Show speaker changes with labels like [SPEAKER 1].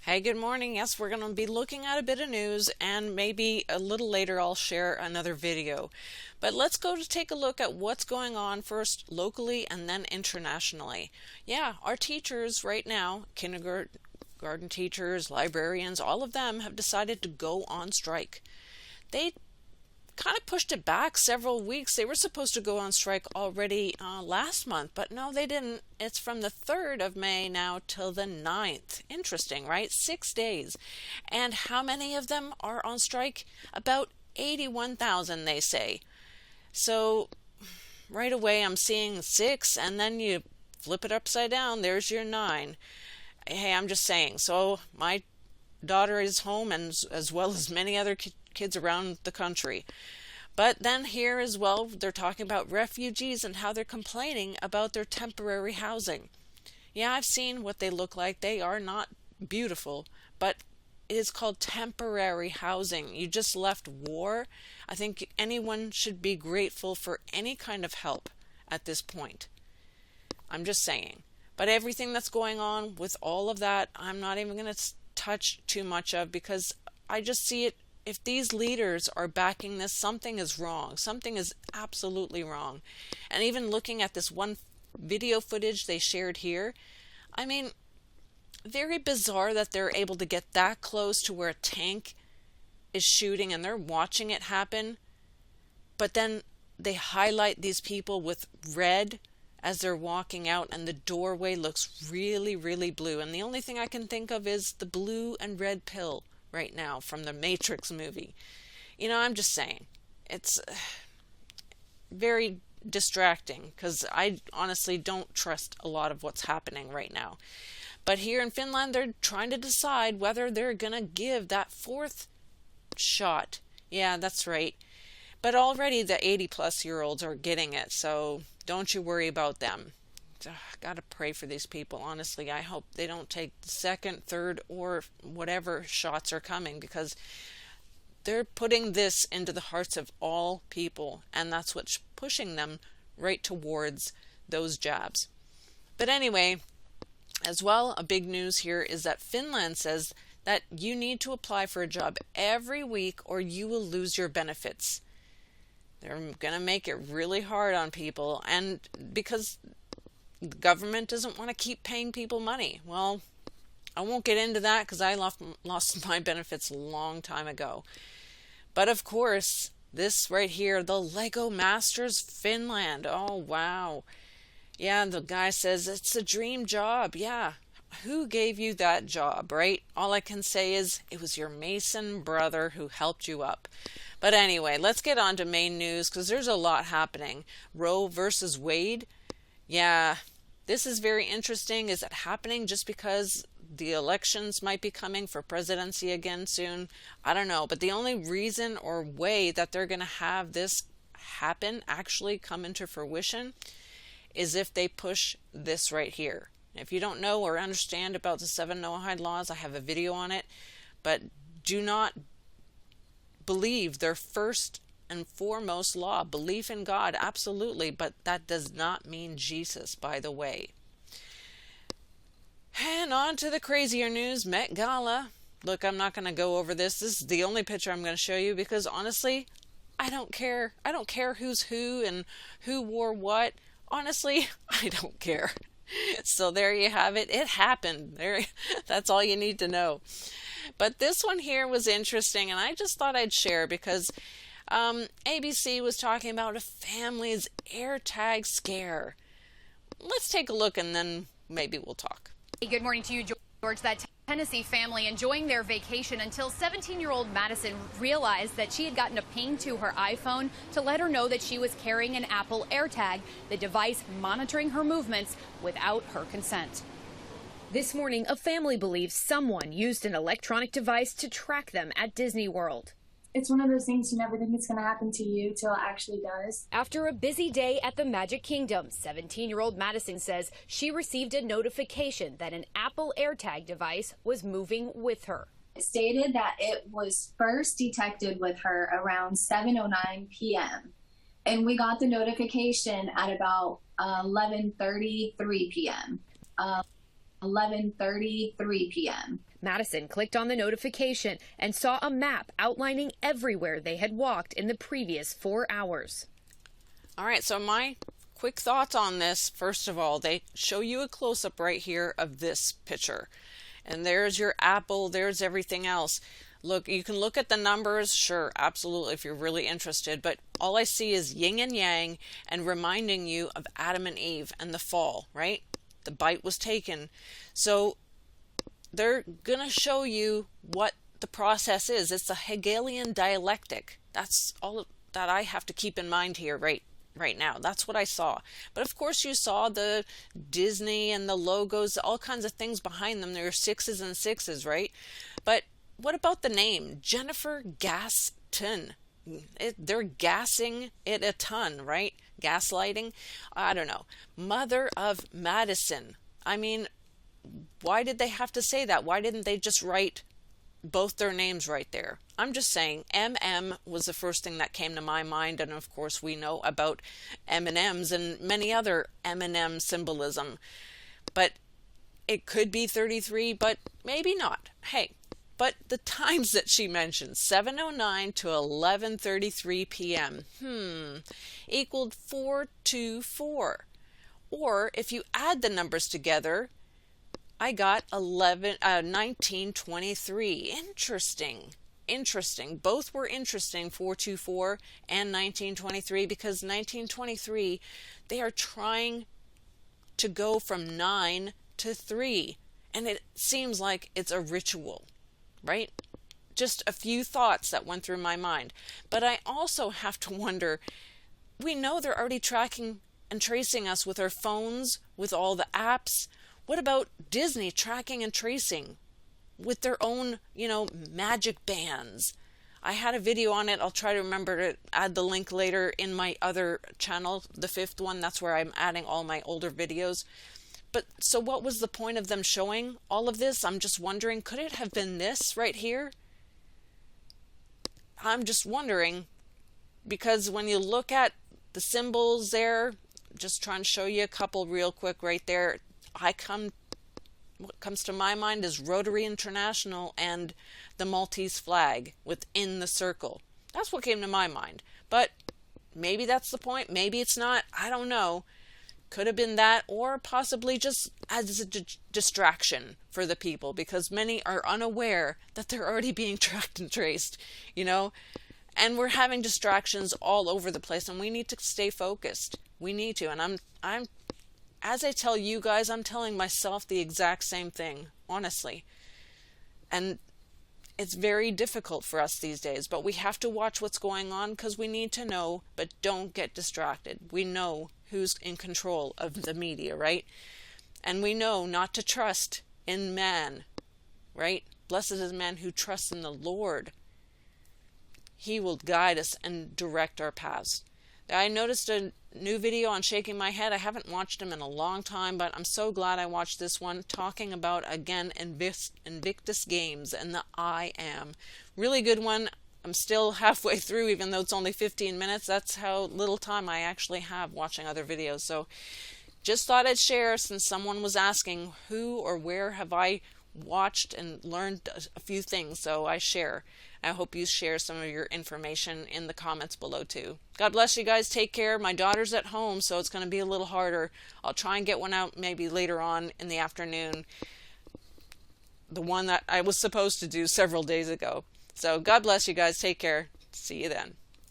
[SPEAKER 1] Hey, good morning. Yes, we're going to be looking at a bit of news, and maybe a little later I'll share another video. But let's go to take a look at what's going on first locally and then internationally. Yeah, our teachers right now, kindergarten teachers, librarians, all of them have decided to go on strike. They kind of pushed it back several weeks. They were supposed to go on strike already last month, but no, they didn't. It's from the 3rd of May now till the 9th. Interesting, right? 6 days. And how many of them are on strike? About 81,000, they say. So right away I'm seeing 6, and then you flip it upside down. There's your 9. Hey, I'm just saying. So my daughter is home, and as well as many other kids around the country. But then here as well, they're talking about refugees and how they're complaining about their temporary housing. Yeah, I've seen what they look like. They are not beautiful, but it is called temporary housing. You just left war. I think anyone should be grateful for any kind of help at this point. I'm just saying. But everything that's going on with all of that, I'm not even going to touch too much of, because I just see it. If these leaders are backing this, something is wrong. Something is absolutely wrong. And even looking at this one video footage they shared here, I mean, very bizarre that they're able to get that close to where a tank is shooting and they're watching it happen. But then they highlight these people with red as they're walking out, and the doorway looks really, really blue. And the only thing I can think of is the blue and red pill right now from the Matrix movie. You know, I'm just saying, it's very distracting, because I honestly don't trust a lot of what's happening right now. But here in Finland, they're trying to decide whether they're gonna give that 4th shot. Yeah, that's right. But already the 80-plus-year-olds are getting it, so don't you worry about them. Gotta pray for these people. Honestly, I hope they don't take the 2nd, 3rd, or whatever shots are coming, because they're putting this into the hearts of all people, and that's what's pushing them right towards those jabs. But anyway, as well, a big news here is that Finland says that you need to apply for a job every week or you will lose your benefits. They're going to make it really hard on people, and because the government doesn't want to keep paying people money. Well, I won't get into that because I lost my benefits a long time ago. But of course, this right here, the Lego Masters Finland. Oh, wow. Yeah, the guy says it's a dream job. Yeah. Who gave you that job, right? All I can say is it was your Mason brother who helped you up. But anyway, let's get on to main news, because there's a lot happening. Roe versus Wade. Yeah, this is very interesting. Is it happening just because the elections might be coming for presidency again soon? I don't know. But the only reason or way that they're going to have this happen, actually come into fruition, is if they push this right here. If you don't know or understand about the 7 Noahide laws, I have a video on it. But do not believe their first and foremost law. Belief in God, absolutely, but that does not mean Jesus, by the way. And on to the crazier news, Met Gala. Look, I'm not going to go over this. This is the only picture I'm going to show you, because honestly, I don't care. I don't care who's who and who wore what. Honestly, I don't care. So there you have it. It happened. That's all you need to know. But this one here was interesting, and I just thought I'd share, because ABC was talking about a family's AirTag scare. Let's take a look, and then maybe we'll talk.
[SPEAKER 2] Good morning to you, George. That Tennessee family enjoying their vacation until 17-year-old Madison realized that she had gotten a ping to her iPhone to let her know that she was carrying an Apple AirTag, the device monitoring her movements without her consent. This morning, a family believes someone used an electronic device to track them at Disney World.
[SPEAKER 3] It's one of those things you never think it's going to happen to you till it actually does.
[SPEAKER 2] After a busy day at the Magic Kingdom, 17-year-old Madison says she received a notification that an Apple AirTag device was moving with her.
[SPEAKER 3] It stated that it was first detected with her around 7:09 p.m. and we got the notification at about 11:33 p.m. 11:33 p.m.
[SPEAKER 2] Madison clicked on the notification and saw a map outlining everywhere they had walked in the previous 4 hours.
[SPEAKER 1] All right, so my quick thoughts on this. First of all, they show you a close-up right here of this picture. And there's your apple, there's everything else. Look, you can look at the numbers, sure, absolutely, if you're really interested, but all I see is yin and yang and reminding you of Adam and Eve and the fall, right? The bite was taken. So they're going to show you what the process is. It's a Hegelian dialectic. That's all that I have to keep in mind here right now. That's what I saw. But of course you saw the Disney and the logos, all kinds of things behind them. There are sixes and sixes, right? But what about the name? Jennifer Gaston. They're gassing it a ton, right? Gaslighting. I don't know. Mother of Madison. I mean, why did they have to say that? Why didn't they just write both their names right there? I'm just saying MM was the first thing that came to my mind, and of course we know about M&Ms and many other M&M symbolism. But it could be 33, but maybe not. Hey, but the times that she mentioned, 7:09 to 11:33 p.m. Equaled 424. Or if you add the numbers together, I got 1923. Interesting. Both were interesting, 424 and 1923, because 1923, they are trying to go from 9 to 3. And it seems like it's a ritual, right? Just a few thoughts that went through my mind. But I also have to wonder, we know they're already tracking and tracing us with our phones, with all the apps. What about Disney tracking and tracing with their own, magic bands? I had a video on it. I'll try to remember to add the link later in my other channel, the 5th one. That's where I'm adding all my older videos. But so what was the point of them showing all of this? I'm just wondering, could it have been this right here? I'm just wondering, because when you look at the symbols there, just trying to show you a couple real quick right there. What comes to my mind is Rotary International and the Maltese flag within the circle. That's what came to my mind. But maybe that's the point. Maybe it's not. I don't know. Could have been that, or possibly just as a distraction for the people, because many are unaware that they're already being tracked and traced, and we're having distractions all over the place, and we need to stay focused. We need to, and I'm as I tell you guys, I'm telling myself the exact same thing, honestly. And it's very difficult for us these days, but we have to watch what's going on because we need to know, but don't get distracted. We know who's in control of the media, right? And we know not to trust in man, right? Blessed is the man who trusts in the Lord. He will guide us and direct our paths. I noticed a new video on shaking my head. I haven't watched them in a long time, but I'm so glad I watched this one, talking about, again, Invictus Games and the I Am. Really good one. I'm still halfway through, even though it's only 15 minutes. That's how little time I actually have watching other videos. So just thought I'd share, since someone was asking who or where have I watched and learned a few things. So I share. I hope you share some of your information in the comments below too. God bless you guys. Take care. My daughter's at home, so it's going to be a little harder. I'll try and get one out maybe later on in the afternoon. The one that I was supposed to do several days ago. So God bless you guys. Take care. See you then.